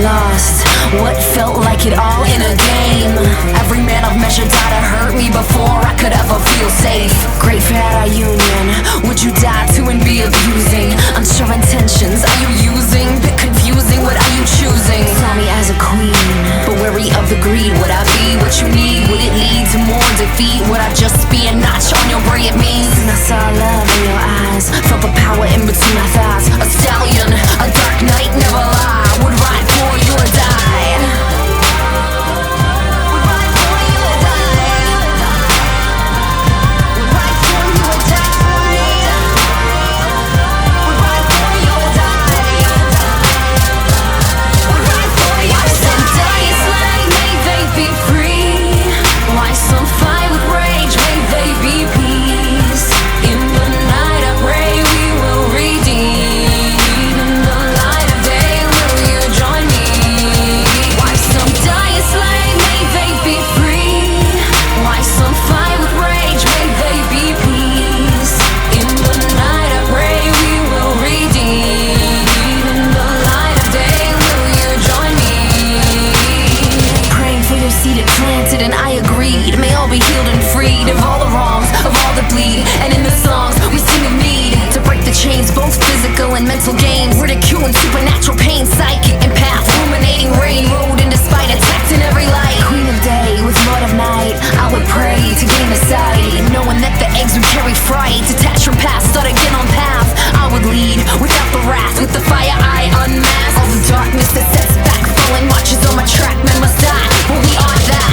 lost what felt like it all in a game. Every man I've measured died to hurt me before I could ever feel safe. Great for our union, would you die to and be abusing? Unsure intentions, are you using? Bit confusing, what are you choosing? Saw me as a queen, but wary of the greed. Would I be what you need? Would it lead to more defeat? Would I just be a notch on your brilliant means? And I saw love in your eyes, felt the power in between my thighs. A stallion, a dark knight, never lie. Would ride for you or die. Would ride for you or die. Would ride for you or die. Would ride for you or die. Would ride for you or die. Why some days like may they be free? Why some fight with rage? May they be peace? In the night I pray we will redeem. In the light of day will you join me? Why some die a slave? May they be free? Why some fight with rage? May they be peace? In the night I pray we will redeem. In the light of day will you join me? Praying for your seed it planted and I agreed. May all be healed and freed of all the wrongs, of all the bleed. And in the songs we sing of need to break the chains, both physical and mental gain.